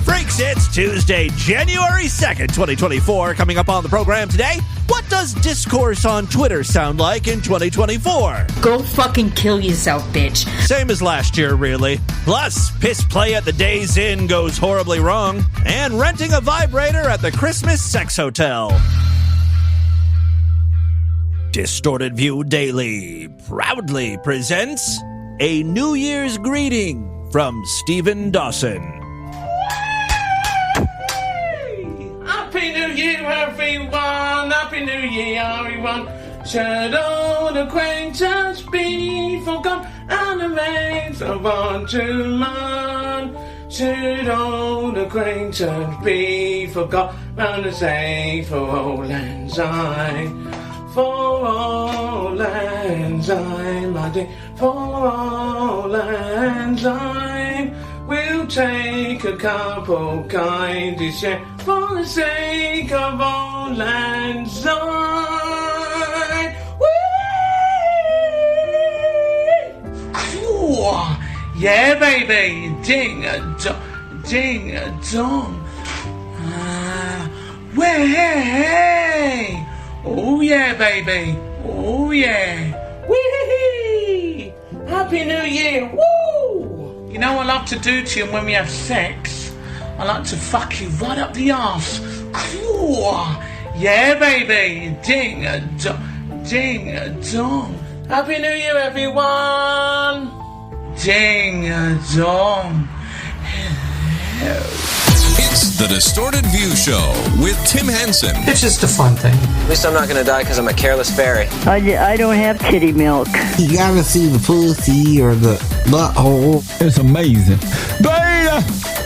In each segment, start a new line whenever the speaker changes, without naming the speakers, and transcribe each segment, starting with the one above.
Freaks, it's Tuesday, January 2nd, 2024. Coming up on the program today, what does discourse on Twitter sound like in 2024?
Go fucking kill yourself, bitch.
Same as last year, really. Plus, piss play at the Days Inn goes horribly wrong, and renting a vibrator at the Christmas Sex Hotel. Distorted View Daily proudly presents a New Year's greeting from Stephen Dawson.
Happy New Year, everyone! Happy New Year, everyone! Should old acquaintance be forgot and the veins of on to learn? Should old acquaintance be forgot and the say for old lang syne? For old lang syne, my dear, for old lang syne. We'll take a couple kindly share for the sake of old lang syne. Yeah, baby, ding a dong. Way. Oh yeah, baby. Oh yeah. Wee. Happy New Year. Woo. You know what I like to do to you when we have sex? I like to fuck you right up the arse. Yeah, baby. Ding a dong. Happy New Year, everyone. Ding a dong.
It's the Distorted View Show with Tim Henson.
It's just a fun thing.
At least I'm not gonna die because I'm a careless fairy.
I don't have kitty milk.
You gotta see the pussy or the butthole.
It's amazing. Beta!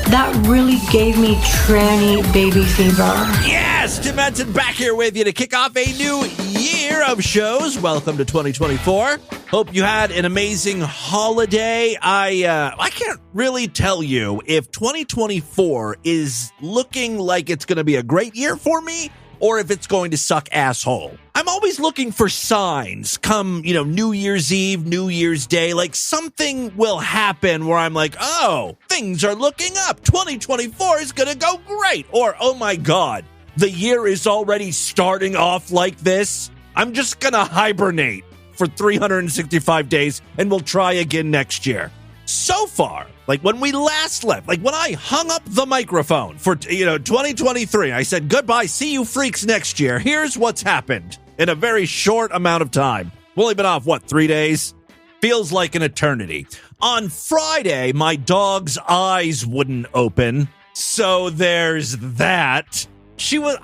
That really gave me tranny baby fever.
Yes, Tim Henson back here with you to kick off a new year of shows. Welcome to 2024. Hope you had an amazing holiday. I can't really tell you if 2024 is looking like it's going to be a great year for me or if it's going to suck asshole. I'm always looking for signs come, New Year's Eve, New Year's Day, like something will happen where I'm like, oh, things are looking up. 2024 is going to go great. Or, oh my God, the year is already starting off like this. I'm just going to hibernate for 365 days and we'll try again next year. So far, like when we last left, like when I hung up the microphone for, 2023, I said, goodbye, see you freaks next year. Here's what's happened in a very short amount of time. We've only been off, 3 days? Feels like an eternity. On Friday, my dog's eyes wouldn't open. So there's that. She was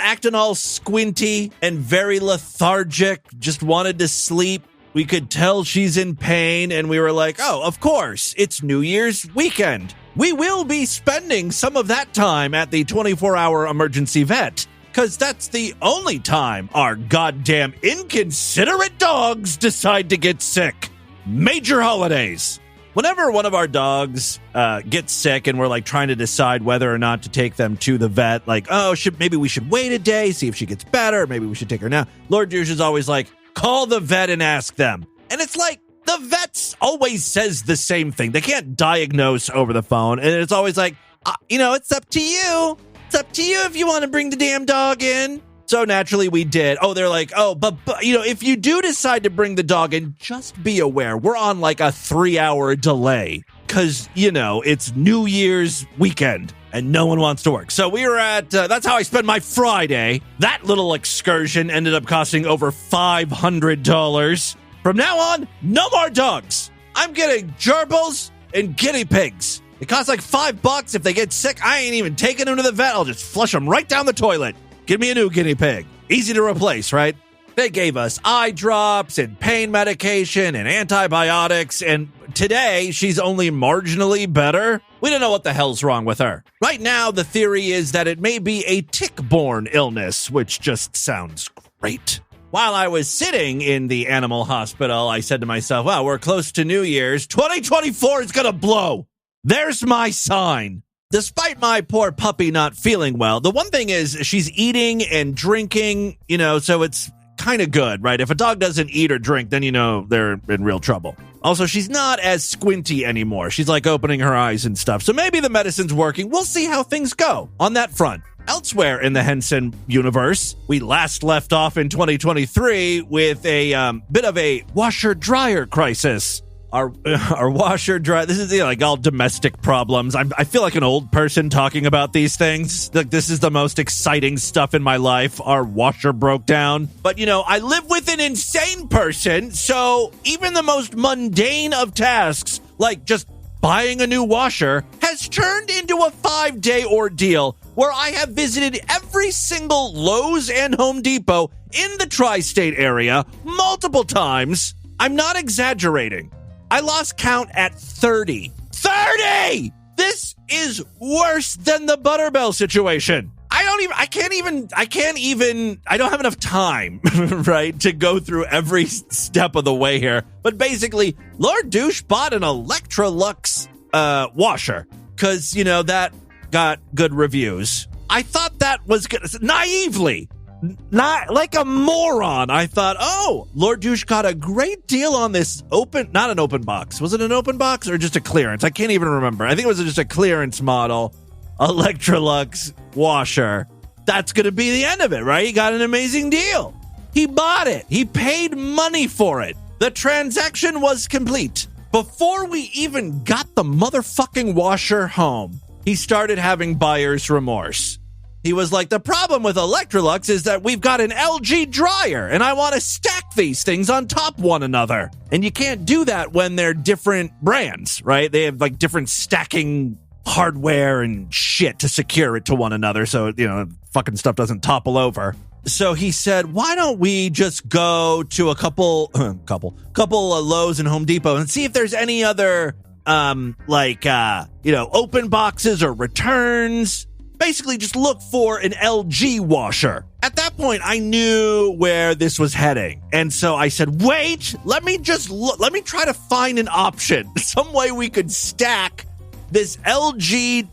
acting all squinty and very lethargic, just wanted to sleep. We could tell she's in pain, and we were like, oh, of course, it's New Year's weekend. We will be spending some of that time at the 24-hour emergency vet, because that's the only time our goddamn inconsiderate dogs decide to get sick. Major holidays. Whenever one of our dogs gets sick and we're like trying to decide whether or not to take them to the vet, like, oh, maybe we should wait a day, see if she gets better. Maybe we should take her now. Lord Douche is always like, call the vet and ask them. And it's like, the vet always says the same thing. They can't diagnose over the phone. And it's always like, it's up to you. It's up to you if you want to bring the damn dog in. So naturally we did. Oh, they're like, oh, but if you do decide to bring the dog in, just be aware. We're on like a 3-hour delay because, it's New Year's weekend and no one wants to work. So we were at, that's how I spent my Friday. That little excursion ended up costing over $500. From now on, no more dogs. I'm getting gerbils and guinea pigs. It costs like $5 if they get sick. I ain't even taking them to the vet. I'll just flush them right down the toilet. Give me a new guinea pig. Easy to replace, right? They gave us eye drops and pain medication and antibiotics, and today she's only marginally better. We don't know what the hell's wrong with her. Right now, the theory is that it may be a tick-borne illness, which just sounds great. While I was sitting in the animal hospital, I said to myself, wow, we're close to New Year's. 2024 is going to blow. There's my sign. Despite my poor puppy not feeling well, the one thing is she's eating and drinking, so it's kind of good, right? If a dog doesn't eat or drink, then you know they're in real trouble. Also, she's not as squinty anymore. She's like opening her eyes and stuff. So maybe the medicine's working. We'll see how things go on that front. Elsewhere in the Henson universe, we last left off in 2023 with a bit of a washer-dryer crisis. Our washer dryer. This is like all domestic problems. I feel like an old person talking about these things. Like this is the most exciting stuff in my life. Our washer broke down, but I live with an insane person, so even the most mundane of tasks, like just buying a new washer, has turned into a 5-day ordeal where I have visited every single Lowe's and Home Depot in the tri-state area multiple times. I'm not exaggerating. I lost count at 30. 30! This is worse than the Butterbell situation. I don't have enough time, right, to go through every step of the way here. But basically, Lord Douche bought an Electrolux washer because, that got good reviews. I thought that was good. Naively. Not like a moron. I thought, Lord Douche got a great deal on this not an open box. Was it an open box or just a clearance? I can't even remember. I think it was just a clearance model Electrolux washer. That's going to be the end of it, right? He got an amazing deal. He bought it. He paid money for it. The transaction was complete. Before we even got the motherfucking washer home, he started having buyer's remorse. He was like, the problem with Electrolux is that we've got an LG dryer, and I want to stack these things on top one another. And you can't do that when they're different brands, right? They have like different stacking hardware and shit to secure it to one another so, fucking stuff doesn't topple over. So he said, why don't we just go to a couple of Lowe's and Home Depot and see if there's any other, open boxes or returns. Basically, just look for an LG washer. At that point, I knew where this was heading. And so I said, wait, let me try to find an option. Some way we could stack this LG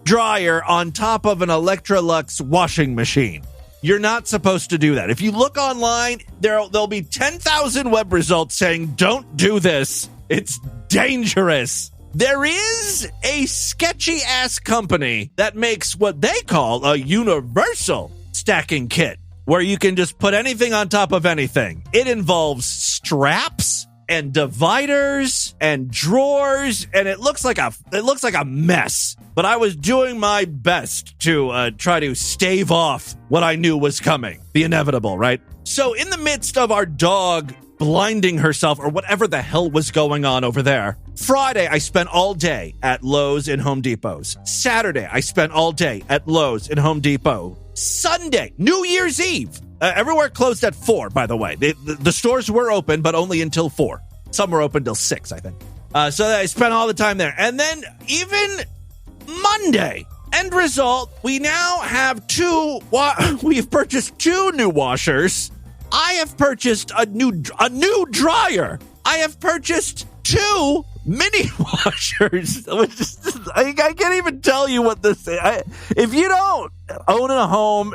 dryer on top of an Electrolux washing machine. You're not supposed to do that. If you look online, there'll be 10,000 web results saying, don't do this. It's dangerous. There is a sketchy-ass company that makes what they call a universal stacking kit, where you can just put anything on top of anything. It involves straps and dividers and drawers, and it looks like a mess. But I was doing my best to try to stave off what I knew was coming. The inevitable, right? So in the midst of our dog blinding herself or whatever the hell was going on over there, Friday, I spent all day at Lowe's and Home Depot's. Saturday, I spent all day at Lowe's and Home Depot. Sunday, New Year's Eve. Everywhere closed at 4, by the way. The stores were open, but only until 4. Some were open till 6, I think. So I spent all the time there. And then even Monday, end result, we now have we've purchased 2 new washers. I have purchased a new dryer. I have purchased 2 mini washers. I can't even tell you what this is. If you don't own a home,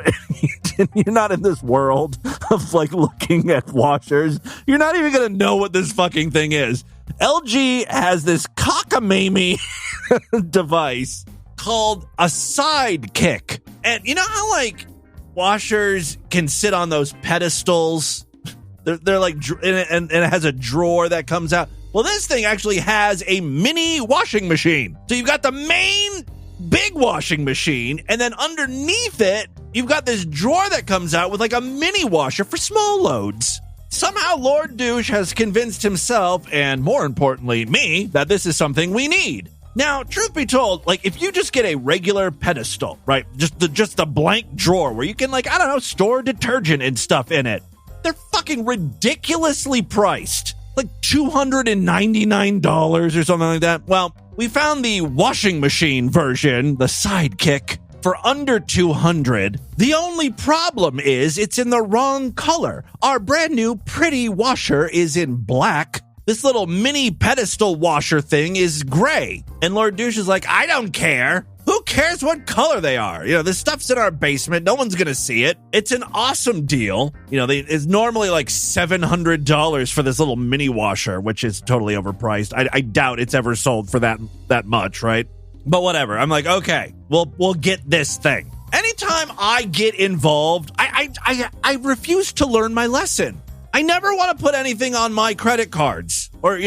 you're not in this world of like looking at washers. You're not even going to know what this fucking thing is. LG has this cockamamie device called a sidekick. And you know how like washers can sit on those pedestals? They're like, and it has a drawer that comes out. Well, this thing actually has a mini washing machine. So you've got the main big washing machine, and then underneath it, you've got this drawer that comes out with like a mini washer for small loads. Somehow Lord Douche has convinced himself, and more importantly, me, that this is something we need. Now, truth be told, like if you just get a regular pedestal, right? Just the blank drawer where you can like, I don't know, store detergent and stuff in it. They're fucking ridiculously priced. Like $299 or something like that. Well, we found the washing machine version, the Sidekick, for under $200. The only problem is it's in the wrong color. Our brand new pretty washer is in black. This little mini pedestal washer thing is gray. And Lord Douche is like, I don't care. Who cares? cares what color they are? This stuff's in our basement. No one's going to see it. It's an awesome deal. It's normally like $700 for this little mini washer, which is totally overpriced. I doubt it's ever sold for that much, right? But whatever. I'm like, okay, we'll get this thing. Anytime I get involved, I refuse to learn my lesson. I never want to put anything on my credit cards or,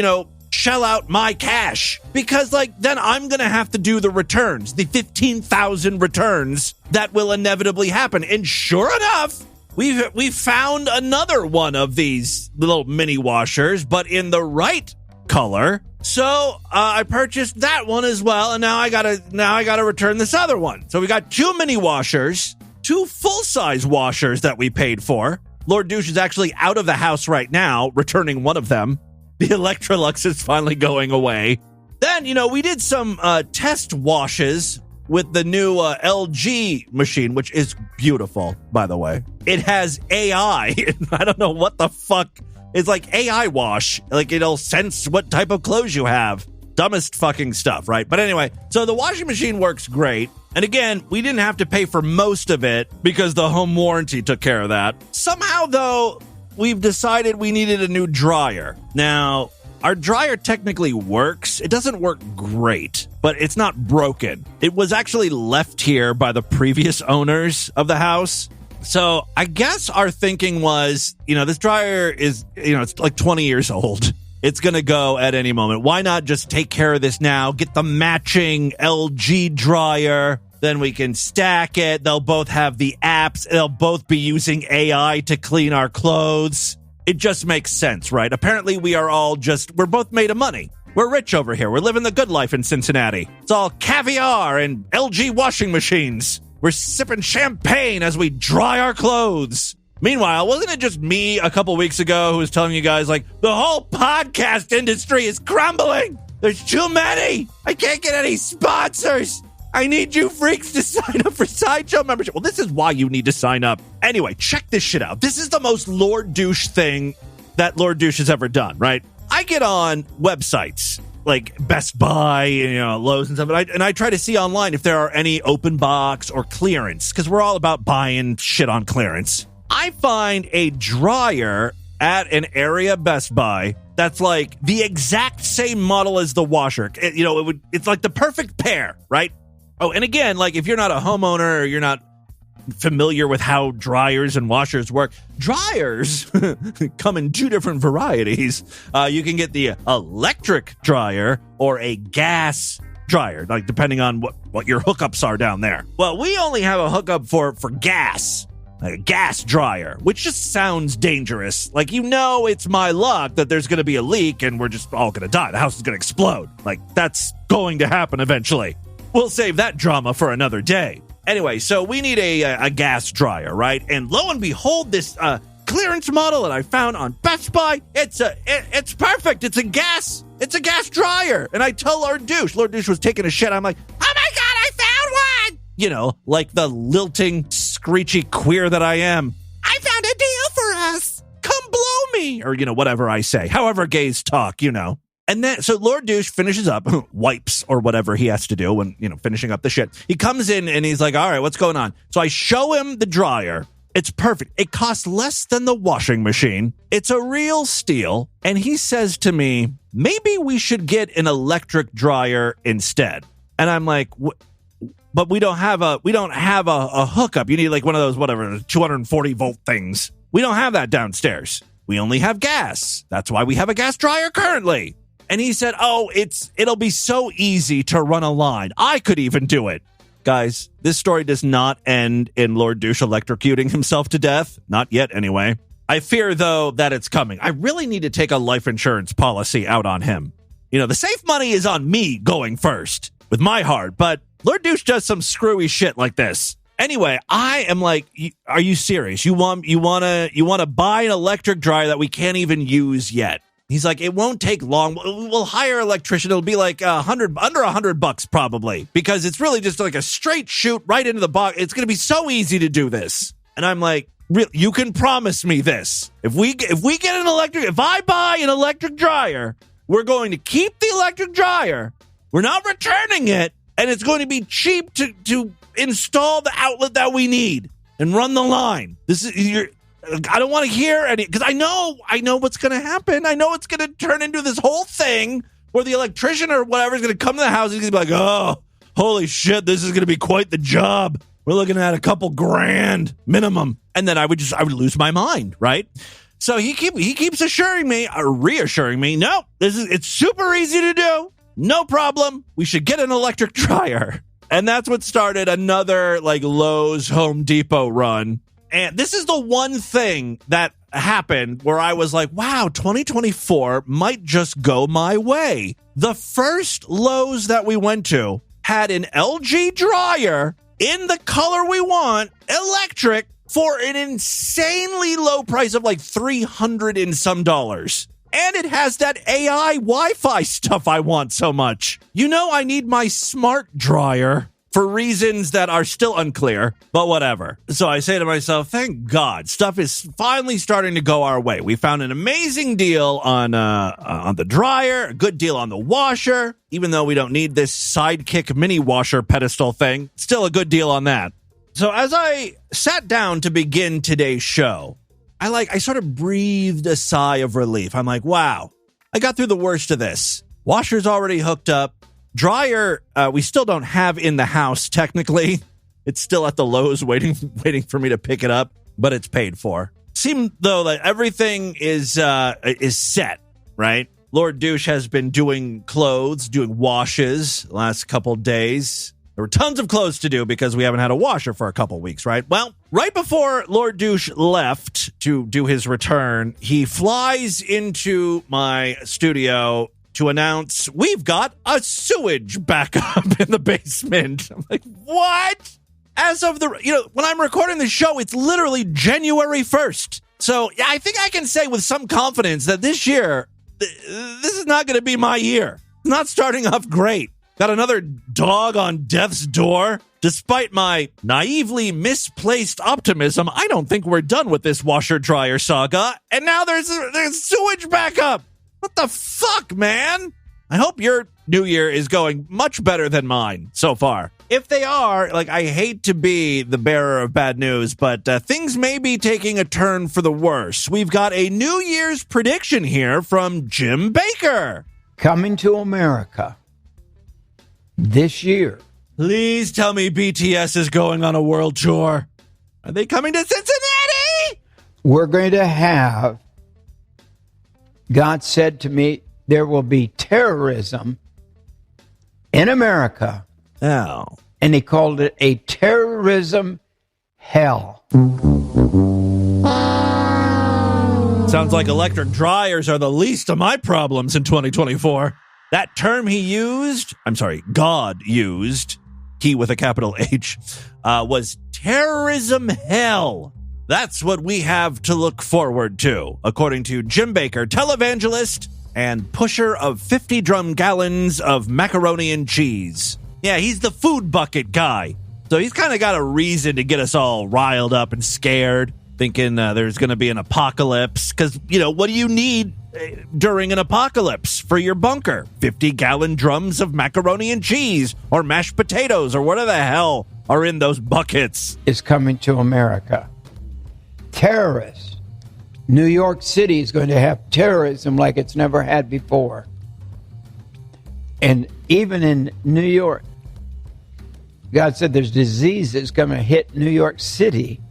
shell out my cash because then I'm going to have to do the returns, the 15,000 returns that will inevitably happen. And sure enough, we found another one of these little mini washers, but in the right color. So I purchased that one as well. And now I gotta return this other one. So we got 2 mini washers, 2 full-size washers that we paid for. Lord Douche is actually out of the house right now, returning one of them. The Electrolux is finally going away. Then, we did some test washes with the new LG machine, which is beautiful, by the way. It has AI. I don't know what the fuck. It's like AI wash. Like, it'll sense what type of clothes you have. Dumbest fucking stuff, right? But anyway, so the washing machine works great. And again, we didn't have to pay for most of it because the home warranty took care of that. Somehow, though, we've decided we needed a new dryer. Now, our dryer technically works. It doesn't work great, but it's not broken. It was actually left here by the previous owners of the house. So I guess our thinking was, this dryer is, it's like 20 years old. It's going to go at any moment. Why not just take care of this now, get the matching LG dryer, then we can stack it. They'll both have the apps. They'll both be using AI to clean our clothes. It just makes sense, right? Apparently we're both made of money. We're rich over here. We're living the good life in Cincinnati. It's all caviar and LG washing machines. We're sipping champagne as we dry our clothes. Meanwhile, wasn't it just me a couple weeks ago who was telling you guys, the whole podcast industry is crumbling? There's too many. I can't get any sponsors. I need you freaks to sign up for Sideshow membership. Well, this is why you need to sign up. Anyway, check this shit out. This is the most Lord Douche thing that Lord Douche has ever done, right? I get on websites like Best Buy and Lowe's and stuff, and I try to see online if there are any open box or clearance, because we're all about buying shit on clearance. I find a dryer at an area Best Buy that's like the exact same model as the washer. It's like the perfect pair, right? Oh, and again, if you're not a homeowner or you're not familiar with how dryers and washers work, dryers come in 2 different varieties. You can get the electric dryer or a gas dryer, depending on what your hookups are down there. Well, we only have a hookup for gas. A gas dryer, which just sounds dangerous. It's my luck that there's going to be a leak and we're just all going to die. The house is going to explode. That's going to happen eventually. We'll save that drama for another day. Anyway, so we need a gas dryer, right? And lo and behold, this clearance model that I found on Best Buy, it's perfect. It's a gas dryer. And I tell Lord Douche was taking a shit. I'm like, oh my God, I found one. Like the lilting, screechy queer that I am. I found a deal for us. Come blow me. Or, whatever I say. However gays talk, And then, so Lord Douche finishes up, wipes or whatever he has to do when, finishing up the shit. He comes in and he's like, all right, what's going on? So I show him the dryer. It's perfect. It costs less than the washing machine. It's a real steal. And he says to me, maybe we should get an electric dryer instead. And I'm like, but we don't have a hookup. You need one of those, 240 volt things. We don't have that downstairs. We only have gas. That's why we have a gas dryer currently. And he said, it'll be so easy to run a line. I could even do it. Guys, this story does not end in Lord Douche electrocuting himself to death. Not yet, anyway. I fear, though, that it's coming. I really need to take a life insurance policy out on him. The safe money is on me going first with my heart, but Lord Douche does some screwy shit like this. Anyway, I am like, are you serious? You want to buy an electric dryer that we can't even use yet? He's like, it won't take long. We'll hire an electrician. It'll be like under $100 probably, because it's really just like a straight shoot right into the box. It's going to be so easy to do this. And I'm like, you can promise me this. If I buy an electric dryer, we're going to keep the electric dryer. We're not returning it. and it's going to be cheap to install the outlet that we need and run the line. I don't want to hear any, because I know what's going to happen. I know it's going to turn into this whole thing where the electrician or whatever is going to come to the house and he's going to be like, oh, holy shit, this is going to be quite the job. We're looking at a couple grand minimum. And then I would lose my mind, right? So he keeps reassuring me, no, it's super easy to do. No problem. We should get an electric dryer. And that's what started another like Lowe's Home Depot run. And this is the one thing that happened where I was like, wow, 2024 might just go my way. The first Lowe's that we went to had an LG dryer in the color we want, electric, for an insanely low price of like $300 and some dollars. And it has that AI Wi-Fi stuff I want so much. You know, I need my smart dryer for reasons that are still unclear, but whatever. So I say to myself, thank God, stuff is finally starting to go our way. We found an amazing deal on the dryer, a good deal on the washer, even though we don't need this Sidekick mini washer pedestal thing. Still a good deal on that. So as I sat down to begin today's show, I sort of breathed a sigh of relief. I'm like, wow, I got through the worst of this. Washer's already hooked up. Dryer, we still don't have in the house, technically. It's still at the Lowe's waiting for me to pick it up, but it's paid for. Seemed, though, that everything is set, right? Lord Douche has been doing clothes, doing washes the last couple days. There were tons of clothes to do because we haven't had a washer for a couple weeks, right? Well, right before Lord Douche left to do his return, he flies into my studio to announce we've got a sewage backup in the basement. I'm like, what? As of when I'm recording the show, it's literally January 1st. So yeah, I think I can say with some confidence that this year, this is not going to be my year. It's not starting off great. Got another dog on death's door. Despite my naively misplaced optimism, I don't think we're done with this washer-dryer saga. And now there's sewage backup. What the fuck, man? I hope your new year is going much better than mine so far. If they are, I hate to be the bearer of bad news, but things may be taking a turn for the worse. We've got a New Year's prediction here from Jim Baker.
Coming to America this year.
Please tell me BTS is going on a world tour. Are they coming to Cincinnati?
We're going to have, God said to me, there will be terrorism in America.
Oh.
And he called it a terrorism hell.
Sounds like electric dryers are the least of my problems in 2024. That term God used, he with a capital H, was terrorism hell. That's what we have to look forward to, according to Jim Baker, televangelist and pusher of 50 drum gallons of macaroni and cheese. Yeah, he's the food bucket guy. So he's kind of got a reason to get us all riled up and scared, thinking there's going to be an apocalypse. Because, what do you need during an apocalypse for your bunker? 50-gallon drums of macaroni and cheese or mashed potatoes or whatever the hell are in those buckets.
Is coming to America. Terrorists. New York City is going to have terrorism like it's never had before. And even in New York, God said there's disease that's going to hit New York City.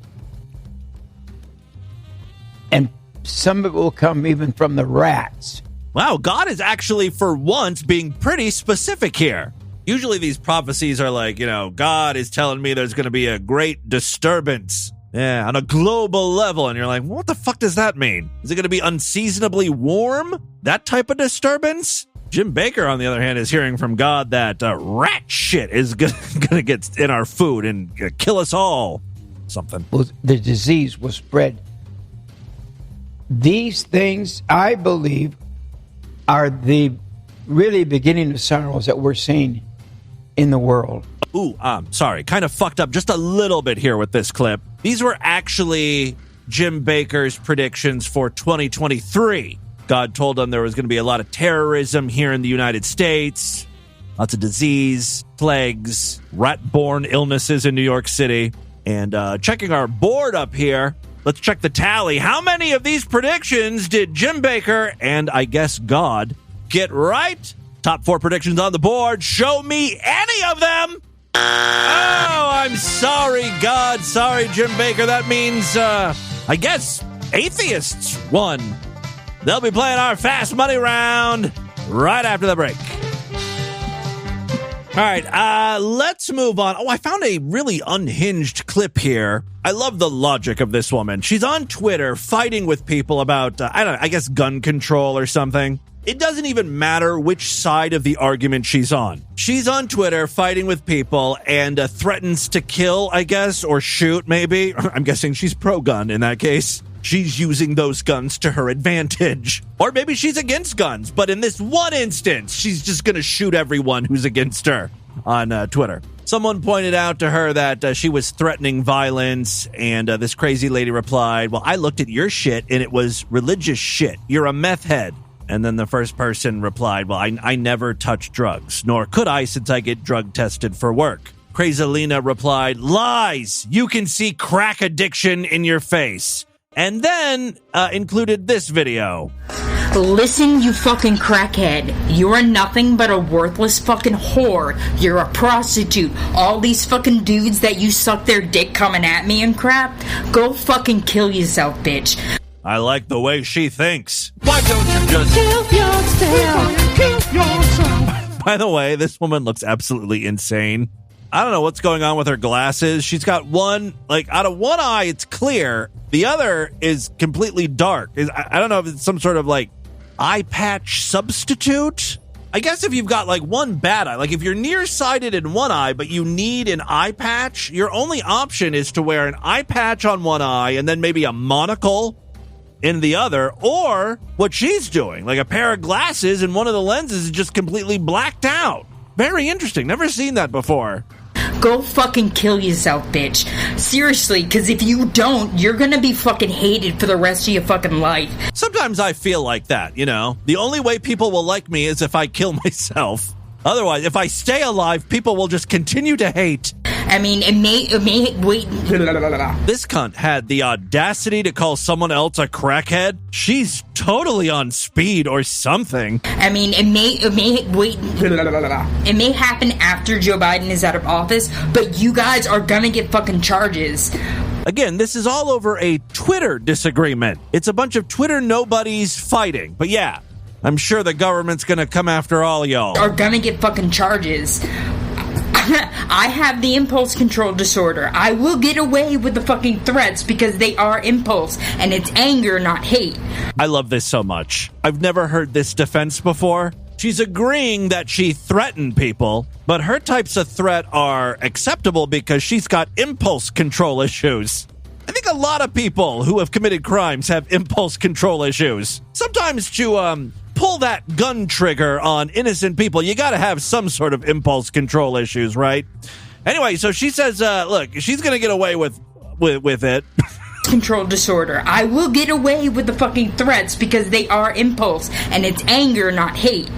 And some of it will come even from the rats.
Wow, God is actually, for once, being pretty specific here. Usually these prophecies are like, God is telling me there's going to be a great disturbance. Yeah, on a global level. And you're like, what the fuck does that mean? Is it going to be unseasonably warm? That type of disturbance? Jim Baker, on the other hand, is hearing from God that rat shit is going to get in our food and kill us all. Something.
Well, the disease will spread. These things, I believe, are the really beginning of sorrows that we're seeing in the world.
Ooh, sorry. Kind of fucked up just a little bit here with this clip. These were actually Jim Baker's predictions for 2023. God told him there was going to be a lot of terrorism here in the United States. Lots of disease, plagues, rat-borne illnesses in New York City. And checking our board up here, let's check the tally. How many of these predictions did Jim Bakker and I guess God get right? Top 4 predictions on the board. Show me any of them. Oh, I'm sorry, God. Sorry, Jim Bakker. That means, I guess, atheists won. They'll be playing our fast money round right after the break. All right, let's move on. Oh, I found a really unhinged clip here. I love the logic of this woman. She's on Twitter fighting with people about, I guess gun control or something. It doesn't even matter which side of the argument she's on. She's on Twitter fighting with people and threatens to kill, I guess, or shoot, maybe. I'm guessing she's pro-gun in that case. She's using those guns to her advantage. Or maybe she's against guns, but in this one instance, she's just going to shoot everyone who's against her on Twitter. Someone pointed out to her that she was threatening violence, and this crazy lady replied, well, I looked at your shit, and it was religious shit. You're a meth head. And then the first person replied, well, I never touch drugs, nor could I since I get drug tested for work. Crazalina replied, lies! You can see crack addiction in your face. And then included this video.
Listen, you fucking crackhead. You're nothing but a worthless fucking whore. You're a prostitute. All these fucking dudes that you suck their dick coming at me and crap, go fucking kill yourself, bitch.
I like the way she thinks. Why don't you just
Kill yourself.
By the way, this woman looks absolutely insane. I don't know what's going on with her glasses. She's got one, like, out of one eye, it's clear. The other is completely dark. I don't know if it's some sort of, like, eye patch substitute. I guess if you've got, like, one bad eye, like, if you're nearsighted in one eye, but you need an eye patch, your only option is to wear an eye patch on one eye and then maybe a monocle in the other, or what she's doing, like a pair of glasses and one of the lenses is just completely blacked out. Very interesting. Never seen that before.
Go fucking kill yourself, bitch. Seriously, because if you don't, you're gonna be fucking hated for the rest of your fucking life.
Sometimes I feel like that, you know? The only way people will like me is if I kill myself. Otherwise, if I stay alive, people will just continue to hate.
I mean, it may, wait.
This cunt had the audacity to call someone else a crackhead. She's totally on speed or something.
I mean, it may happen after Joe Biden is out of office, but you guys are gonna get fucking charges.
Again, this is all over a Twitter disagreement. It's a bunch of Twitter nobodies fighting. But yeah, I'm sure the government's gonna come after all y'all.
Are gonna get fucking charges. I have the impulse control disorder. I will get away with the fucking threats because they are impulse, and it's anger, not hate.
I love this so much. I've never heard this defense before. She's agreeing that she threatened people, but her types of threat are acceptable because she's got impulse control issues. I think a lot of people who have committed crimes have impulse control issues. Sometimes to pull that gun trigger on innocent people, you got to have some sort of impulse control issues, right? Anyway, so she says, look, she's going to get away with it.
Control disorder. I will get away with the fucking threats because they are impulse, and it's anger, not hate.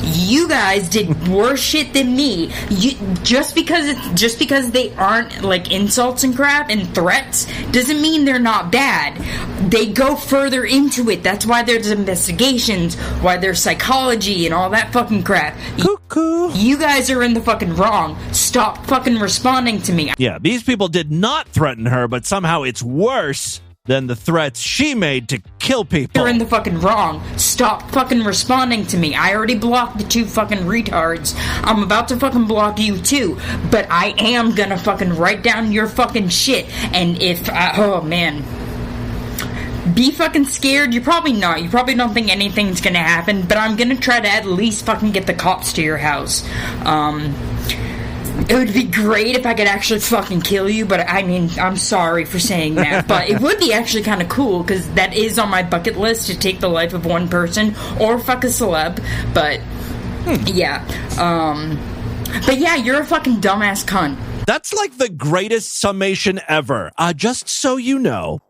You guys did worse shit than me. Just because they aren't like insults and crap and threats doesn't mean they're not bad. They go further into it. That's why there's investigations, why there's psychology and all that fucking crap.
Cuckoo.
You guys are in the fucking wrong. Stop fucking responding to me.
Yeah, these people did not threaten her, but somehow it's worse than the threats she made to kill people.
You're in the fucking wrong. Stop fucking responding to me. I already blocked the two fucking retards. I'm about to fucking block you too. But I am gonna fucking write down your fucking shit. And if, oh man. Be fucking scared. You're probably not. You probably don't think anything's gonna happen. But I'm gonna try to at least fucking get the cops to your house. It would be great if I could actually fucking kill you, but I mean, I'm sorry for saying that, but it would be actually kind of cool, because that is on my bucket list, to take the life of one person, or fuck a celeb, but, yeah, but yeah, you're a fucking dumbass cunt.
That's like the greatest summation ever. Just so you know,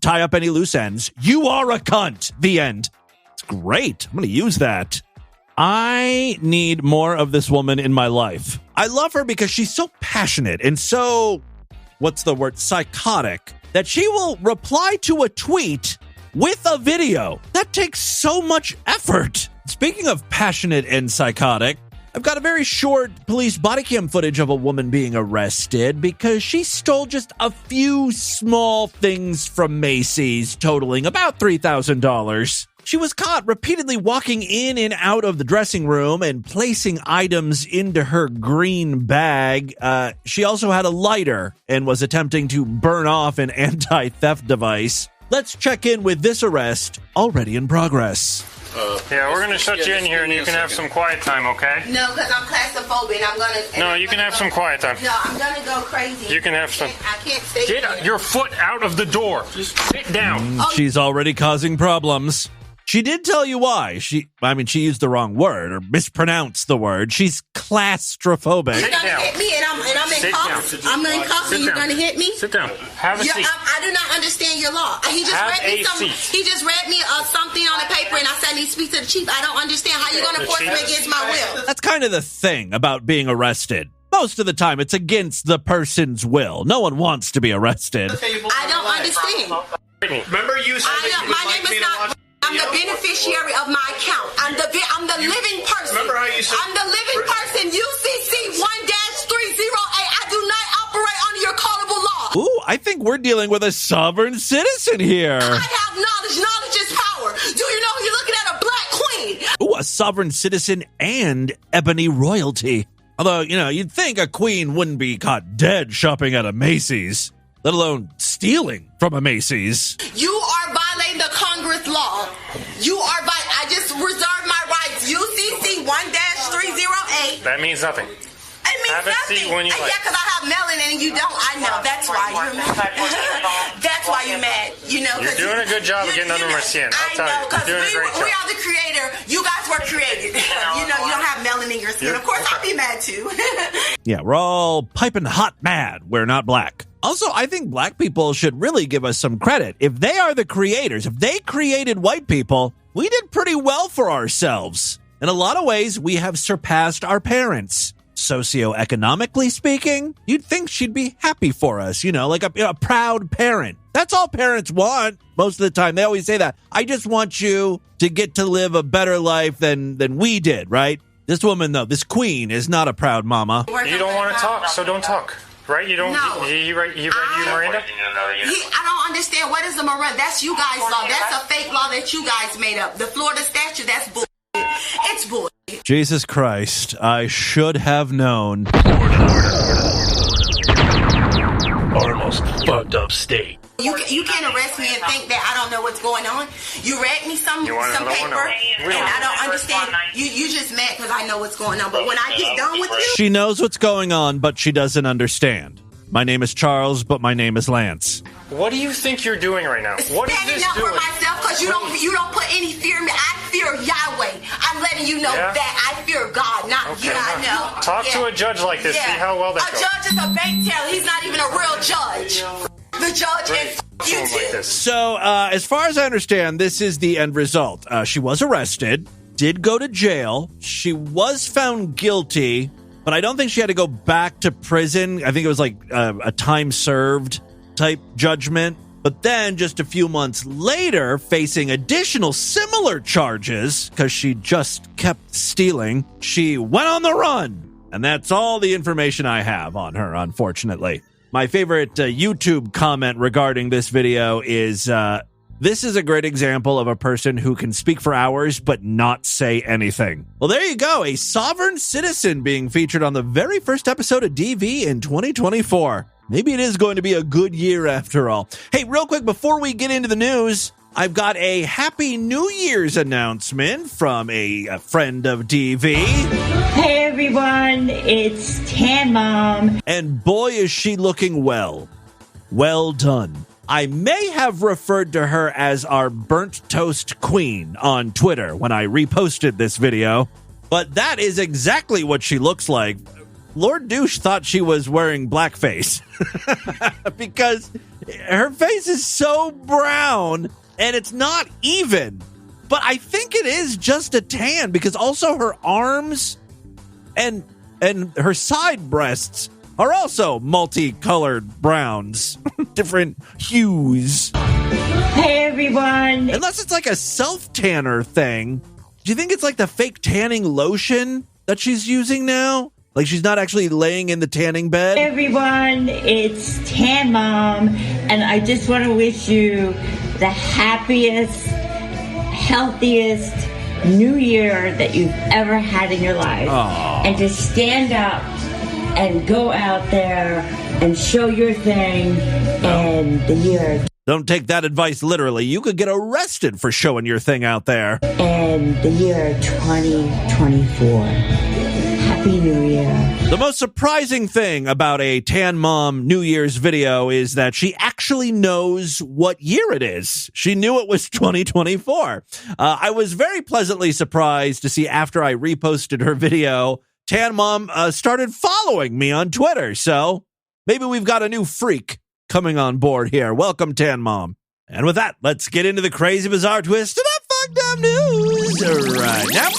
tie up any loose ends, you are a cunt, the end. It's great. I'm going to use that. I need more of this woman in my life. I love her because she's so passionate and so, what's the word, psychotic, that she will reply to a tweet with a video. That takes so much effort. Speaking of passionate and psychotic, I've got a very short police body cam footage of a woman being arrested because she stole just a few small things from Macy's, totaling about $3,000. She was caught repeatedly walking in and out of the dressing room and placing items into her green bag. She also had a lighter and was attempting to burn off an anti-theft device. Let's check in with this arrest already in progress.
Yeah, we're going to shut you in here and you can have some quiet time, okay?
No, because I'm claustrophobic and I'm going to...
No, you can have some quiet time.
No, I'm going to go crazy.
You can have some...
I can't stay
Get your foot out of the door. Just sit down.
She's already causing problems. She did tell you why. She used the wrong word or mispronounced the word. She's claustrophobic.
You're going to hit me and I'm in cuffs. I'm in cuffs and you're going to hit me?
Sit down. Have a seat.
I do not understand your law. He just read me something on the paper and I said I need to speak to the chief. I don't understand how you're going to force me against my will.
That's kind of the thing about being arrested. Most of the time, it's against the person's will. No one wants to be arrested.
I don't understand.
Remember you said
my name is not... I'm the beneficiary of my account. I'm the living person.
Remember how you said...
I'm the living person. UCC 1-308. I do not operate under your callable law.
Ooh, I think we're dealing with a sovereign citizen here.
I have knowledge. Knowledge is power. Do you know you're looking at a black queen?
Ooh, a sovereign citizen and ebony royalty. Although, you'd think a queen wouldn't be caught dead shopping at a Macy's, let alone stealing from a Macy's.
You are violating the Congress law. I just reserved my rights. UCC 1-308.
That means nothing.
It means
have
nothing.
A seat when you like.
Yeah, because I have melanin and you don't. I know. That's why you're mad. That's why you're mad.
You're doing a good job of getting under my skin. I'll tell you. You're doing a great job.
We are the creator. You guys were created. You don't have melanin in your skin. Of course, I'll be mad too.
Yeah, we're all piping hot mad. We're not black. Also, I think black people should really give us some credit. If they are the creators, if they created white people, we did pretty well for ourselves. In a lot of ways, we have surpassed our parents. Socioeconomically speaking, you'd think she'd be happy for us, like a proud parent. That's all parents want most of the time. They always say that. I just want you to get to live a better life than we did, right? This woman, though, this queen, is not a proud mama.
You don't want to talk, so don't talk. Right? You don't.
No.
He read you Miranda?
I don't understand. What is the Miranda? That's you guys' law. That's a fake law that you guys made up. The Florida statute, that's bull. It's bull.
Jesus Christ, I should have known.
Our most fucked up state.
You can't arrest me and think that I don't know what's going on. You read me some paper, and I don't understand. You just mad because I know what's going on. But when I get done with you...
She knows what's going on, but she doesn't understand. My name is Charles, but my name is Lance.
What do you think you're doing right now? What is this
doing? Standing up
doing?
for myself because you don't put any fear in me. I fear Yahweh. I'm letting you know that I fear God, not you. I know.
Talk to a judge like this. See how well that goes.
A judge is a bank teller. He's not even a real judge. The judge and you too.
So, as far as I understand, this is the end result. She was arrested, did go to jail. She was found guilty, but I don't think she had to go back to prison. I think it was like a time served type judgment. But then just a few months later, facing additional similar charges because she just kept stealing, she went on the run. And that's all the information I have on her, unfortunately. My favorite YouTube comment regarding this video is, this is a great example of a person who can speak for hours but not say anything. Well, there you go. A sovereign citizen being featured on the very first episode of DV in 2024. Maybe it is going to be a good year after all. Hey, real quick, before we get into the news, I've got a Happy New Year's announcement from a friend of DV.
Hey everyone, it's Tan Mom.
And boy, is she looking well. Well done. I may have referred to her as our burnt toast queen on Twitter when I reposted this video, but that is exactly what she looks like. Lord Douche thought she was wearing blackface because her face is so brown and it's not even. But I think it is just a tan because also her arms and her side breasts are also multicolored browns, different hues.
Hey, everyone.
Unless it's like a self-tanner thing. Do you think it's like the fake tanning lotion that she's using now? Like she's not actually laying in the tanning bed?
Hey, everyone. It's Tan Mom, and I just want to wish you the happiest, healthiest New Year that you've ever had in your life.
Aww.
And to stand up and go out there and show your thing in the year.
Don't take that advice literally. You could get arrested for showing your thing out there.
In the year 2024. Happy New Year.
The most surprising thing about a Tan Mom New Year's video is that she actually knows what year it is. She knew it was 2024. I was very pleasantly surprised to see after I reposted her video, Tan Mom started following me on Twitter. So maybe we've got a new freak coming on board here. Welcome, Tan Mom. And with that, let's get into the crazy, bizarre twist of that fucked up news right now.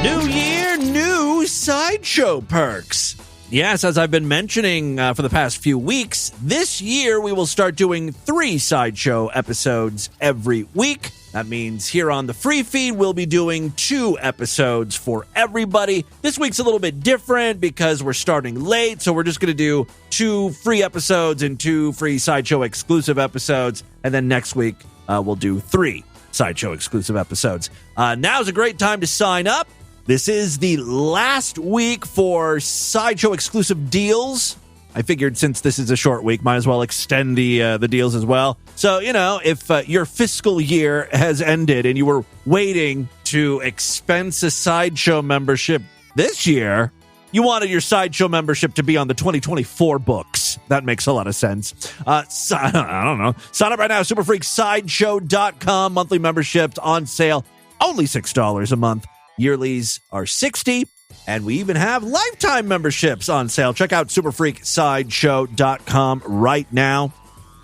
New year, new sideshow perks. Yes, as I've been mentioning for the past few weeks, this year we will start doing 3 sideshow episodes every week. That means here on the free feed, we'll be doing 2 episodes for everybody. This week's a little bit different because we're starting late, so we're just going to do 2 free episodes and 2 free sideshow exclusive episodes. And then next week, we'll do 3 sideshow exclusive episodes. Now's a great time to sign up. This is the last week for sideshow exclusive deals. I figured since this is a short week, might as well extend the deals as well. So, you know, if your fiscal year has ended and you were waiting to expense a sideshow membership this year, you wanted your sideshow membership to be on the 2024 books. That makes a lot of sense. I don't know. Sign up right now, superfreaksideshow.com. Monthly memberships on sale, only $6 a month. Yearlies are $60. And we even have lifetime memberships on sale. Check out superfreaksideshow.com right now.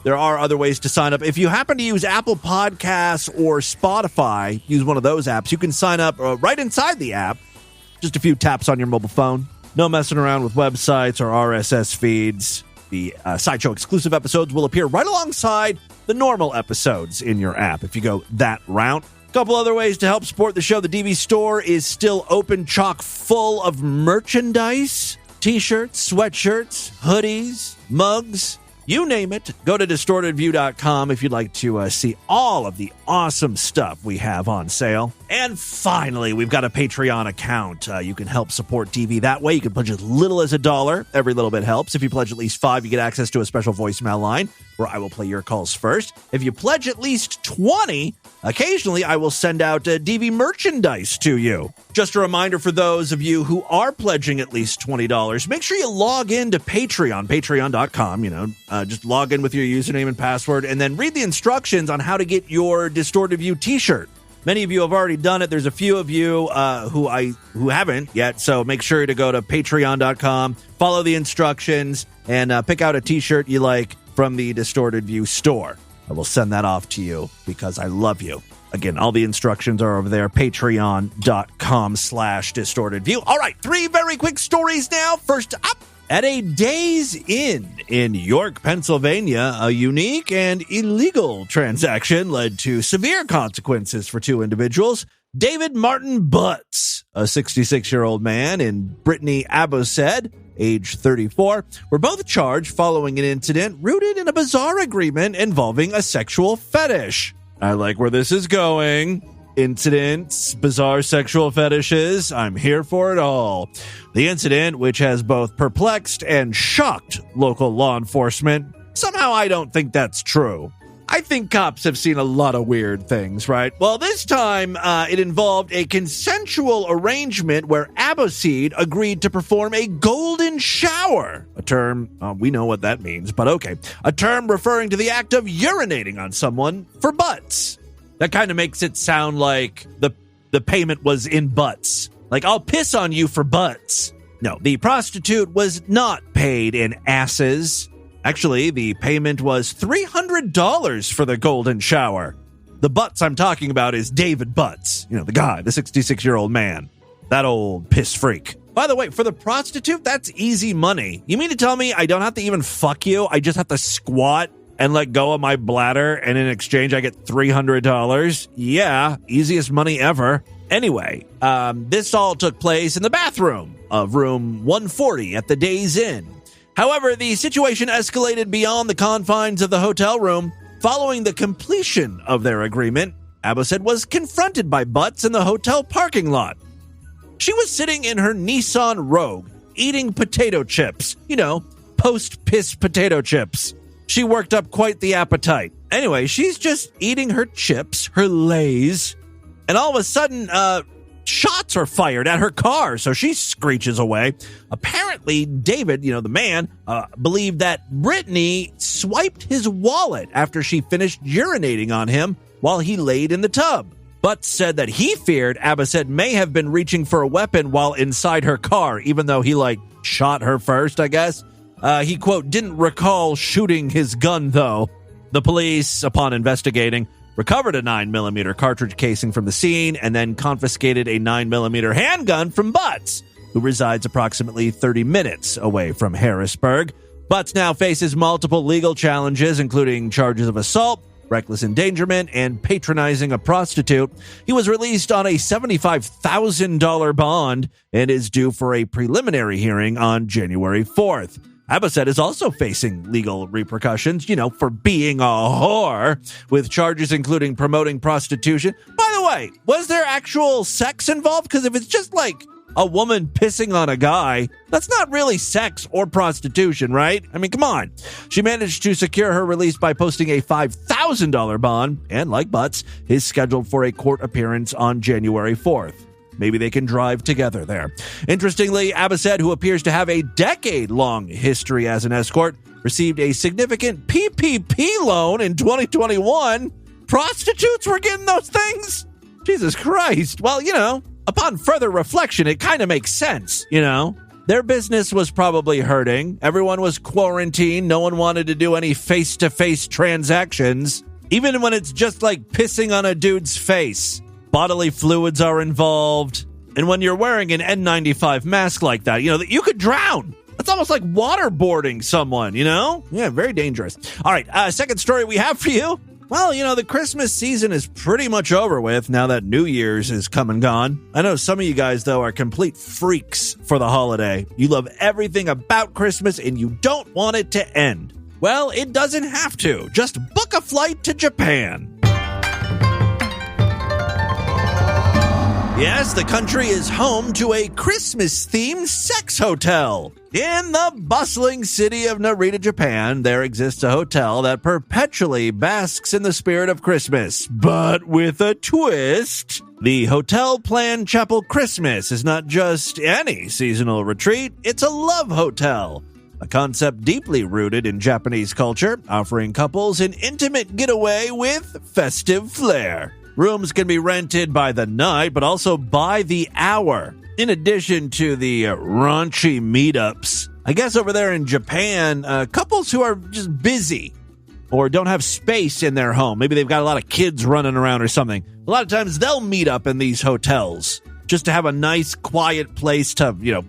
There are other ways to sign up. If you happen to use Apple Podcasts or Spotify, use one of those apps, you can sign up right inside the app. Just a few taps on your mobile phone. No messing around with websites or RSS feeds. The sideshow exclusive episodes will appear right alongside the normal episodes in your app if you go that route. Couple other ways to help support the show. The DV store is still open, chock full of merchandise, t-shirts, sweatshirts, hoodies, mugs, you name it. Go to distortedview.com if you'd like to see all of the awesome stuff we have on sale. And finally, we've got a Patreon account. You can help support DV that way. You can pledge as little as $1. Every little bit helps. If you pledge at least $5, you get access to a special voicemail line where I will play your calls first. If you pledge at least $20, occasionally I will send out DV merchandise to you. Just a reminder for those of you who are pledging at least $20, make sure you log in to Patreon, patreon.com, just log in with your username and password, and then read the instructions on how to get your Distorted View t-shirt. Many of you have already done it. There's a few of you who haven't yet, so make sure to go to patreon.com, follow the instructions, and pick out a t-shirt you like from the Distorted View store. I will send that off to you because I love you. Again, all the instructions are over there, patreon.com/distortedview. All right, 3 very quick stories now. First up, at a Days Inn in York, Pennsylvania, a unique and illegal transaction led to severe consequences for 2 individuals. David Martin Butts, a 66-year-old man, and Brittany Abosed, age 34, were both charged following an incident rooted in a bizarre agreement involving a sexual fetish. I like where this is going. Incidents, bizarre sexual fetishes, I'm here for it all. The incident, which has both perplexed and shocked local law enforcement, somehow I don't think that's true. I think cops have seen a lot of weird things, right? Well, this time it involved a consensual arrangement where Abosed agreed to perform a golden shower. A term, we know what that means, but okay. A term referring to the act of urinating on someone for butts. That kind of makes it sound like the payment was in butts. Like, I'll piss on you for butts. No, the prostitute was not paid in asses. Actually, the payment was $300 for the golden shower. The Butts I'm talking about is David Butts. You know, the guy, the 66-year-old man. That old piss freak. By the way, for the prostitute, that's easy money. You mean to tell me I don't have to even fuck you? I just have to squat and let go of my bladder, and in exchange I get $300? Yeah, easiest money ever. Anyway, this all took place in the bathroom of room 140 at the Days Inn. However, the situation escalated beyond the confines of the hotel room. Following the completion of their agreement, Abbasid was confronted by Butts in the hotel parking lot. She was sitting in her Nissan Rogue, eating potato chips. You know, post-piss potato chips. She worked up quite the appetite. Anyway, she's just eating her chips, her Lays, and all of a sudden, shots are fired at her car, so she screeches away. Apparently, David, the man, believed that Brittany swiped his wallet after she finished urinating on him while he laid in the tub. Butts said that he feared Abbasid may have been reaching for a weapon while inside her car, even though he, shot her first, I guess. He, quote, didn't recall shooting his gun, though. The police, upon investigating, recovered a 9mm cartridge casing from the scene and then confiscated a 9mm handgun from Butts, who resides approximately 30 minutes away from Harrisburg. Butts now faces multiple legal challenges, including charges of assault, reckless endangerment, and patronizing a prostitute. He was released on a $75,000 bond and is due for a preliminary hearing on January 4th. Abbasid is also facing legal repercussions, for being a whore, with charges including promoting prostitution. By the way, was there actual sex involved? Because if it's just a woman pissing on a guy, that's not really sex or prostitution, right? I mean, come on. She managed to secure her release by posting a $5,000 bond, and like Butts, is scheduled for a court appearance on January 4th. Maybe they can drive together there. Interestingly, Abbasid, who appears to have a decade-long history as an escort, received a significant PPP loan in 2021. Prostitutes were getting those things? Jesus Christ. Well, upon further reflection, it kind of makes sense, Their business was probably hurting. Everyone was quarantined. No one wanted to do any face-to-face transactions, even when it's just like pissing on a dude's face. Bodily fluids are involved. And when you're wearing an N95 mask like that, you could drown. That's almost like waterboarding someone, Yeah, very dangerous. All right, second story we have for you. Well, the Christmas season is pretty much over with now that New Year's is come and gone. I know some of you guys, though, are complete freaks for the holiday. You love everything about Christmas and you don't want it to end. Well, it doesn't have to. Just book a flight to Japan. Yes, the country is home to a Christmas-themed sex hotel. In the bustling city of Narita, Japan, there exists a hotel that perpetually basks in the spirit of Christmas. But with a twist, the Hotel Plan Chapel Christmas is not just any seasonal retreat, it's a love hotel. A concept deeply rooted in Japanese culture, offering couples an intimate getaway with festive flair. Rooms can be rented by the night, but also by the hour. In addition to the raunchy meetups, I guess over there in Japan, couples who are just busy or don't have space in their home, maybe they've got a lot of kids running around or something, a lot of times they'll meet up in these hotels just to have a nice, quiet place to,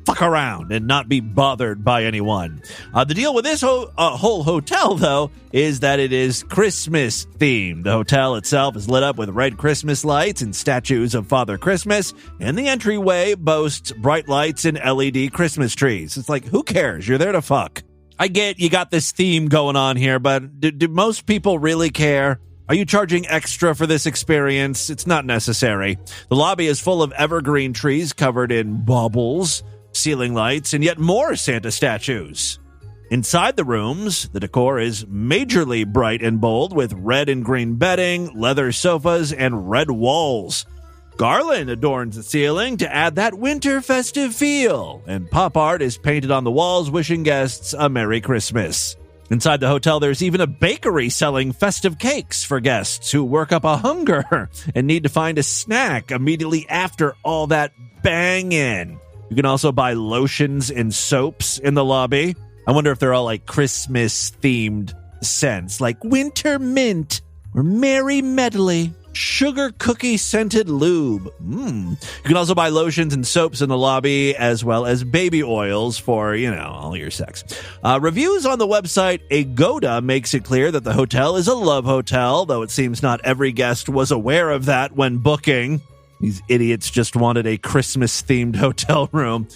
fuck around and not be bothered by anyone. The deal with this whole hotel, though, is that it is Christmas themed. The hotel itself is lit up with red Christmas lights and statues of Father Christmas, and the entryway boasts bright lights and LED Christmas trees. It's like, who cares? You're there to fuck. I get you got this theme going on here, but do most people really care? Are you charging extra for this experience? It's not necessary. The lobby is full of evergreen trees covered in baubles, ceiling lights, and yet more Santa statues. Inside the rooms, the decor is majorly bright and bold with red and green bedding, leather sofas, and red walls. Garland adorns the ceiling to add that winter festive feel, and pop art is painted on the walls wishing guests a Merry Christmas. Inside the hotel, there's even a bakery selling festive cakes for guests who work up a hunger and need to find a snack immediately after all that banging. You can also buy lotions and soaps in the lobby. I wonder if they're all like Christmas-themed scents, like Winter Mint or Merry Medley. Sugar cookie scented lube. You can also buy lotions and soaps in the lobby, as well as baby oils for, all your sex. Reviews on the website Agoda makes it clear that the hotel is a love hotel, though it seems not every guest was aware of that when booking. These idiots just wanted a Christmas-themed hotel room.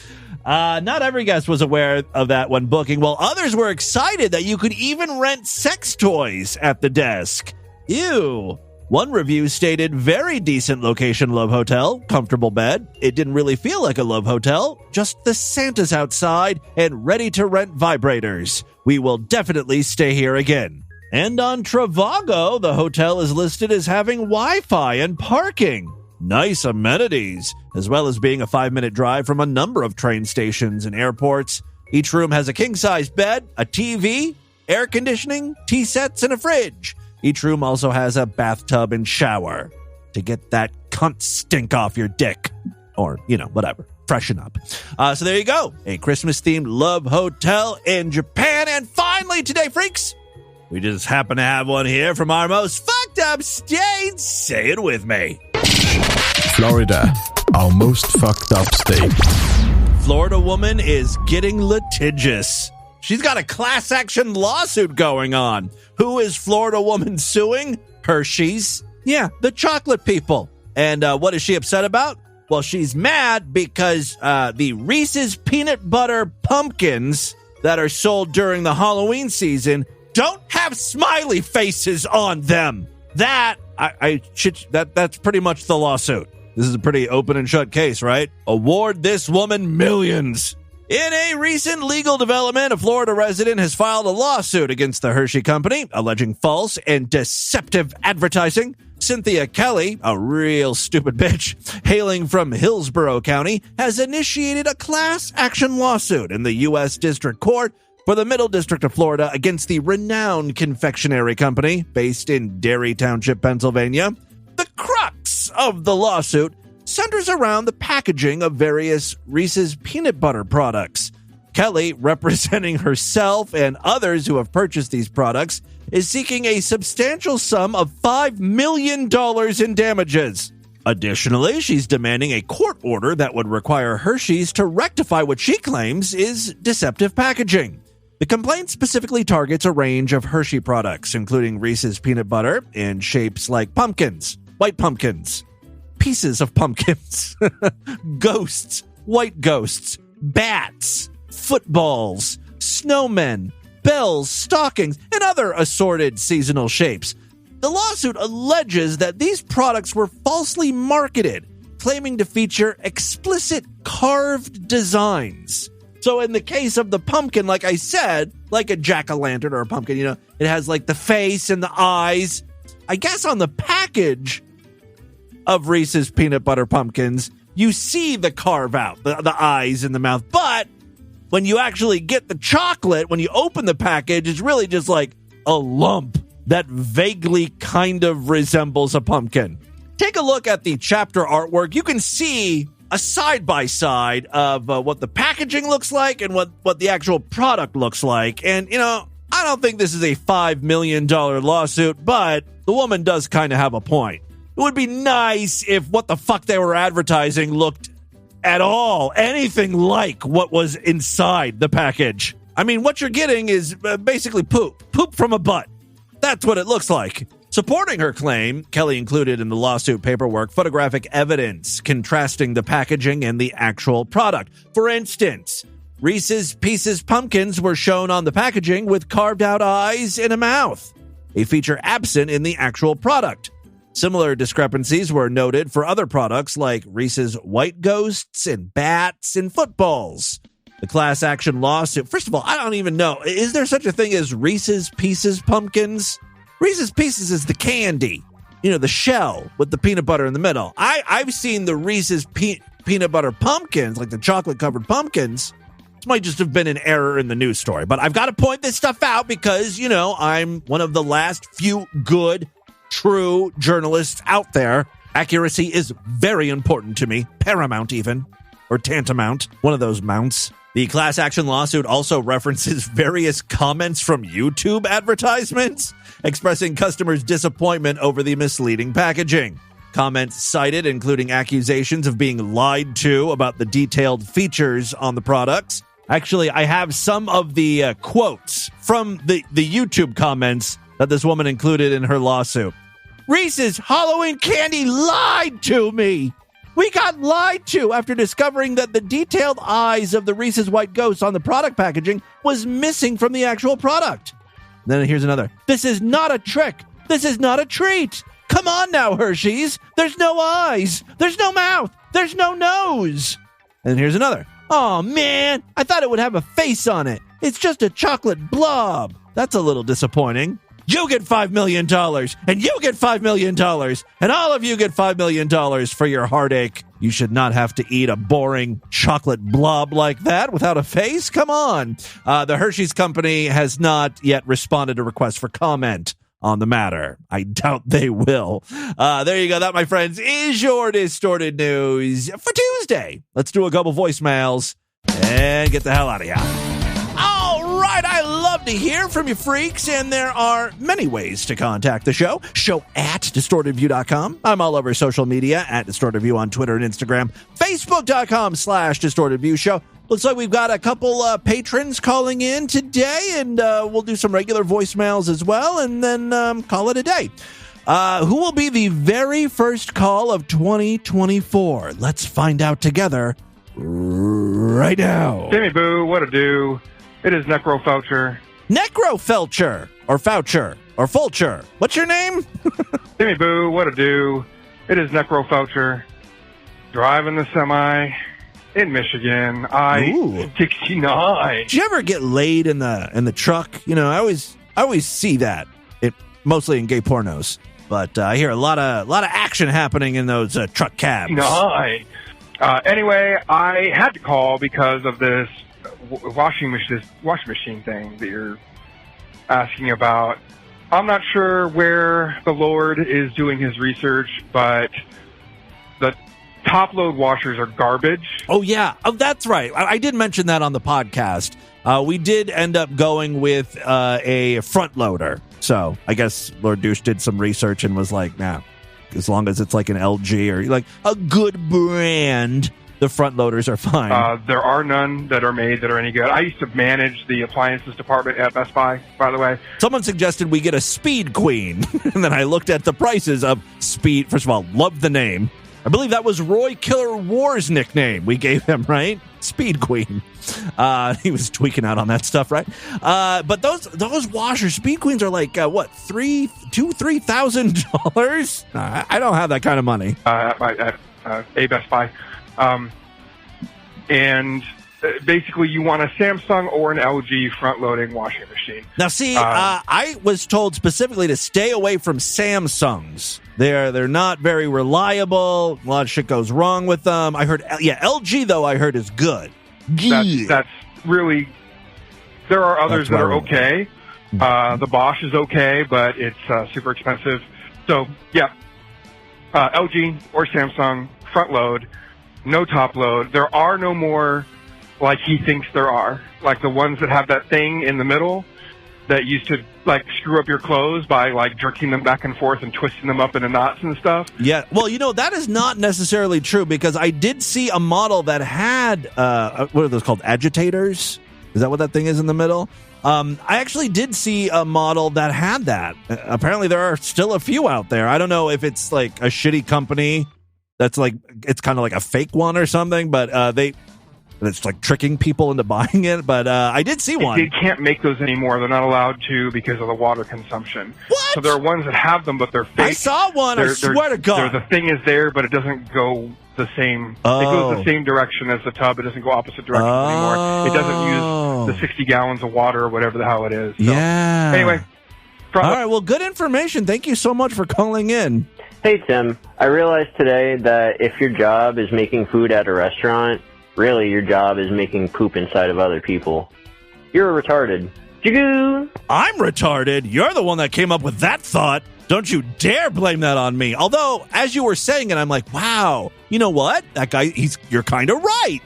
Not every guest was aware of that when booking, while others were excited that you could even rent sex toys at the desk. Ew. One review stated, very decent location love hotel, comfortable bed. It didn't really feel like a love hotel, just the Santas outside and ready to rent vibrators. We will definitely stay here again. And on Trivago, the hotel is listed as having Wi-Fi and parking. Nice amenities, as well as being a 5-minute drive from a number of train stations and airports. Each room has a king-size bed, a TV, air conditioning, tea sets, and a fridge. Each room also has a bathtub and shower to get that cunt stink off your dick. Or, whatever. Freshen up. So there you go. A Christmas-themed love hotel in Japan. And finally today, freaks, we just happen to have one here from our most fucked up state. Say it with me.
Florida, our most fucked up state.
Florida woman is getting litigious. She's got a class action lawsuit going on. Who is Florida woman suing? Hershey's. Yeah, the chocolate people. And what is she upset about? Well, she's mad because the Reese's peanut butter pumpkins that are sold during the Halloween season don't have smiley faces on them. That's pretty much the lawsuit. This is a pretty open and shut case, right? Award this woman millions. In a recent legal development, a Florida resident has filed a lawsuit against the Hershey Company, alleging false and deceptive advertising. Cynthia Kelly, a real stupid bitch, hailing from Hillsborough County, has initiated a class action lawsuit in the U.S. District Court for the Middle District of Florida against the renowned confectionery company based in Derry Township, Pennsylvania. The crux of the lawsuit centers around the packaging of various Reese's peanut butter products. Kelly, representing herself and others who have purchased these products, is seeking a substantial sum of $5 million in damages. Additionally, she's demanding a court order that would require Hershey's to rectify what she claims is deceptive packaging. The complaint specifically targets a range of Hershey products, including Reese's peanut butter in shapes like pumpkins, white pumpkins, pieces of pumpkins, ghosts, white ghosts, bats, footballs, snowmen, bells, stockings, and other assorted seasonal shapes. The lawsuit alleges that these products were falsely marketed, claiming to feature explicit carved designs. So in the case of the pumpkin, like I said, like a jack-o'-lantern or a pumpkin, it has like the face and the eyes. I guess on the package of Reese's peanut butter pumpkins, you see the carve out, the eyes and the mouth. But when you actually get the chocolate, when you open the package, it's really just like a lump that vaguely kind of resembles a pumpkin. Take a look at the chapter artwork. You can see a side-by-side of what the packaging looks like and what the actual product looks like. And, I don't think this is a $5 million lawsuit, but the woman does kind of have a point. It would be nice if what the fuck they were advertising looked at all anything like what was inside the package. I mean, what you're getting is basically poop from a butt. That's what it looks like. Supporting her claim, Kelly included in the lawsuit paperwork photographic evidence contrasting the packaging and the actual product. For instance, Reese's Pieces pumpkins were shown on the packaging with carved out eyes and a mouth, a feature absent in the actual product. Similar discrepancies were noted for other products like Reese's White Ghosts and bats and footballs. The class action lawsuit, first of all, I don't even know. Is there such a thing as Reese's Pieces pumpkins? Reese's Pieces is the candy, the shell with the peanut butter in the middle. I've seen the Reese's peanut butter pumpkins, like the chocolate-covered pumpkins. This might just have been an error in the news story. But I've got to point this stuff out because, I'm one of the last few good, true journalists out there. Accuracy is very important to me. Paramount even. Or tantamount. One of those mounts. The class action lawsuit also references various comments from YouTube advertisements expressing customers' disappointment over the misleading packaging. Comments cited including accusations of being lied to about the detailed features on the products. Actually, I have some of the quotes from the YouTube comments that this woman included in her lawsuit. Reese's Halloween candy lied to me. We got lied to after discovering that the detailed eyes of the Reese's White Ghost on the product packaging was missing from the actual product. Then here's another. This is not a trick. This is not a treat. Come on now, Hershey's. There's no eyes. There's no mouth. There's no nose. And here's another. Oh, man, I thought it would have a face on it. It's just a chocolate blob. That's a little disappointing. You get $5 million, and you get $5 million, and all of you get $5 million for your heartache. You should not have to eat a boring chocolate blob like that without a face. Come on. The Hershey's company has not yet responded to requests for comment on the matter. I doubt they will. There you go. That, my friends, is your Distorted News for Tuesday. Let's do a couple voicemails and get the hell out of here. All right. I love to hear from you freaks, and there are many ways to contact the show. Show at DistortedView.com. I'm all over social media at DistortedView on Twitter and Instagram. Facebook.com/DistortedViewShow. Looks like we've got a couple patrons calling in today, and we'll do some regular voicemails as well, and then call it a day. Who will be the very first call of 2024? Let's find out together right now.
Jimmy Boo, what a do. It is Necrofelcher.
Necrofelcher, or Foucher, or Fulcher. What's your name?
Jimmy Boo, what a do. It is Necrofelcher. Driving the semi in Michigan, I-69.
Did you ever get laid in the truck? You know, I always see that. It mostly in gay pornos, but I hear a lot of action happening in those truck cabs.
Anyway, I had to call because of this washing machine thing that you're asking about. I'm not sure where the Lord is doing his research, but the top load washers are garbage.
Oh, yeah. Oh, that's right. I did mention that on the podcast. We did end up going with a front loader. So I guess Lord Douche did some research and was like, nah, as long as it's like an LG or like a good brand, the front loaders are fine.
There are none that are made that are any good. I used to manage the appliances department at Best Buy, by the way.
Someone suggested we get a Speed Queen. And then I looked at the prices of Speed. First of all, love the name. I believe that was Roy Killer War's nickname we gave him, right? Speed Queen. He was tweaking out on that stuff, right? But those washers, Speed Queens, are like what, $3,000? I don't have that kind of money.
At a Best Buy, and basically you want a Samsung or an LG front-loading washing machine.
Now, see, I was told specifically to stay away from Samsungs. They're not very reliable. A lot of shit goes wrong with them. I heard, LG, though, I heard is good.
That's really... There are others that are okay. The Bosch is okay, but it's super expensive. So, yeah, LG or Samsung, front load, no top load. There are no more like he thinks there are. Like the ones that have that thing in the middle that used to like screw up your clothes by like jerking them back and forth and twisting them up into knots and stuff.
Yeah, well, you know, that is not necessarily true because I did see a model that had, what are those called, agitators? Is that what that thing is in the middle? I actually did see a model that had that. Apparently there are still a few out there. I don't know if it's like a shitty company that's like, it's kind of like a fake one or something, but it's like tricking people into buying it. But I did see one.
They can't make those anymore. They're not allowed to because of the water consumption.
What?
So there are ones that have them, but they're fake.
I saw one. I swear to God.
The thing is there, but it doesn't go the same. It goes the same direction as the tub. It doesn't go opposite directions anymore. It doesn't use the 60 gallons of water or whatever the hell it is. So,
yeah.
Anyway.
All right. Well, good information. Thank you so much for calling in.
Hey, Tim. I realized today that if your job is making food at a restaurant, really your job is making poop inside of other people. You're retarded. Jigoo!
I'm retarded. You're the one that came up with that thought. Don't you dare blame that on me. Although, as you were saying it, I'm like, wow, you know what? That guy, you're kind of right.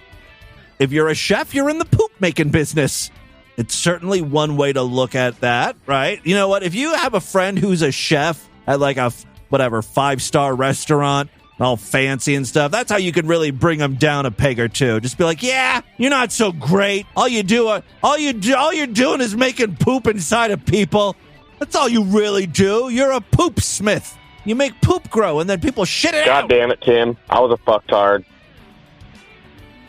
if you're a chef, you're in the poop making business. It's certainly one way to look at that, right? You know what? If you have a friend who's a chef at like a, 5-star restaurant, all fancy and stuff, that's how you can really bring them down a peg or two. Just be like, yeah, you're not so great. All you're doing is making poop inside of people. That's all you really do. You're a poop smith. You make poop grow, and then people shit it out.
God damn it, Tim. I was a fucktard.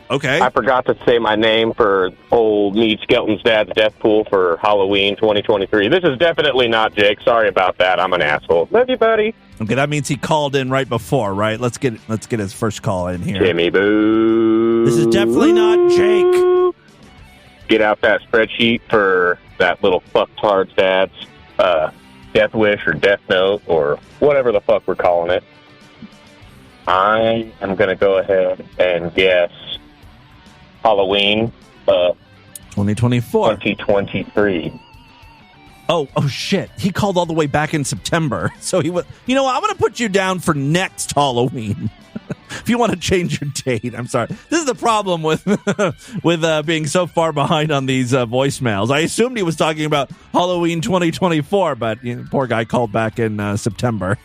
Okay.
I forgot to say my name for old Mead Skelton's dad's death pool for Halloween 2023. This is definitely not Jake. Sorry about that. I'm an asshole. Love you, buddy.
Okay, that means he called in right before, right? Let's get his first call in here.
Timmy Boo.
This is definitely not Jake.
Get out that spreadsheet for that little fucktard's dad's death wish or death note or whatever the fuck we're calling it. I am going to go ahead and guess Halloween
2024.
2023.
Oh shit. He called all the way back in September. So he was, you know what? I'm going to put you down for next Halloween. If you want to change your date. I'm sorry. This is the problem with being so far behind on these voicemails. I assumed he was talking about Halloween 2024, but poor guy called back in September.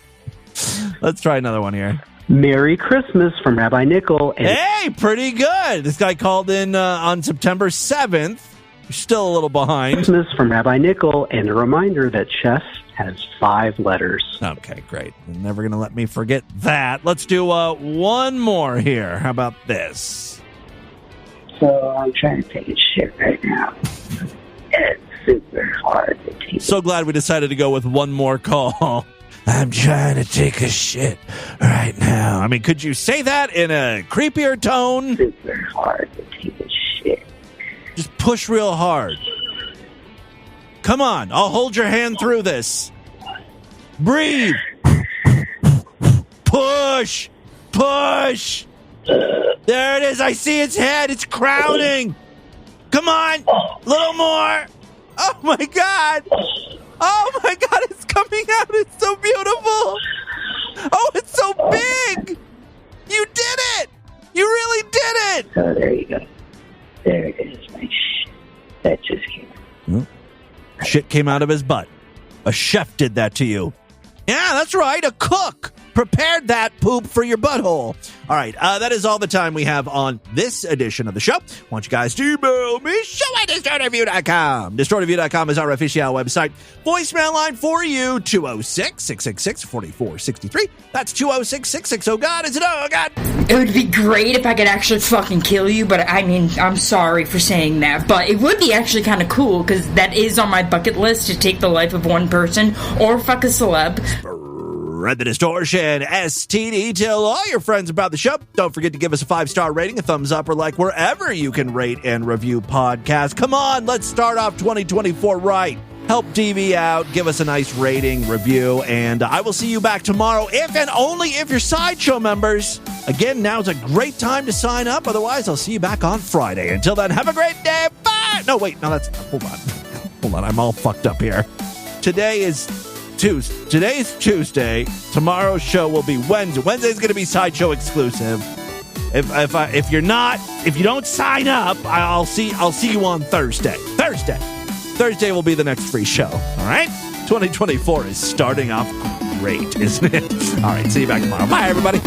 Let's try another one here.
Merry Christmas from Rabbi Nickel.
Hey, pretty good. This guy called in on September 7th. You're still a little behind.
Christmas from Rabbi Nickel, and a reminder that chess has 5 letters.
Okay, great. You're never going to let me forget that. Let's do one more here. How about this?
So I'm trying to take a shit right now. It's super hard to take.
So glad we decided to go with one more call. I'm trying to take a shit right now. I mean, could you say that in a creepier tone?
Super hard to take a shit.
Just push real hard. Come on, I'll hold your hand through this. Breathe. Push. Push. There it is. I see its head. It's crowning. Come on. A little more. Oh, my God. Oh, my God. It's coming out. It's so beautiful. Oh, it's so big. You did it. You really did it.
Oh, there you go. There it is. My shit. That just came out.
Shit came out of his butt. A chef did that to you. Yeah, that's right. A cook prepared that poop for your butthole. All right, that is all the time we have on this edition of the show. I want you guys to email me, show@distortedview.com. Distortedview.com is our official website. Voicemail line for you, 206-666-4463. That's 206-660-GOD. Is it? Oh, God.
It would be great if I could actually fucking kill you, but I mean, I'm sorry for saying that, but it would be actually kind of cool, because that is on my bucket list, to take the life of one person or fuck a celeb.
Spread the distortion, STD. Tell all your friends about the show. Don't forget to give us a 5-star rating, a thumbs up, or like wherever you can rate and review podcasts. Come on, let's start off 2024 right. Help DV out, give us a nice rating, review, and I will see you back tomorrow, if and only if you're Sideshow members. Again, now's a great time to sign up. Otherwise, I'll see you back on Friday. Until then, have a great day. Bye. No, wait. No, hold on. I'm all fucked up here. Today's Tuesday. Tomorrow's show will be Wednesday. Wednesday's going to be Sideshow exclusive. If you don't sign up, I'll see you on Thursday. Thursday will be the next free show. All right? 2024 is starting off great, isn't it? All right, see you back tomorrow. Bye, everybody.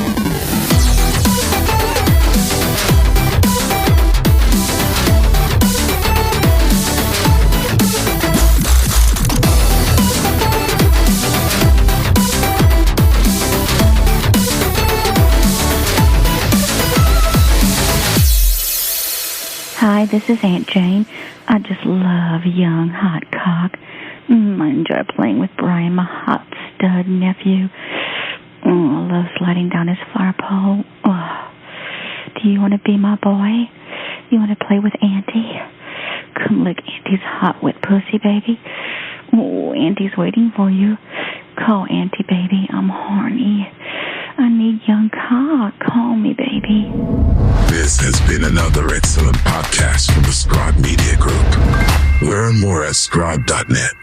Hi, this is Aunt Jane. I just love young, hot cock. I enjoy playing with Brian, my hot stud nephew. I love sliding down his fire pole. Do you want to be my boy? You want to play with Auntie? Come lick Auntie's hot, wet pussy, baby. Oh, Auntie's waiting for you. Call Auntie, baby. I'm horny. I need young cock. Call me, baby.
This has been another excellent podcast from the Scribe Media Group. Learn more at scribe.net.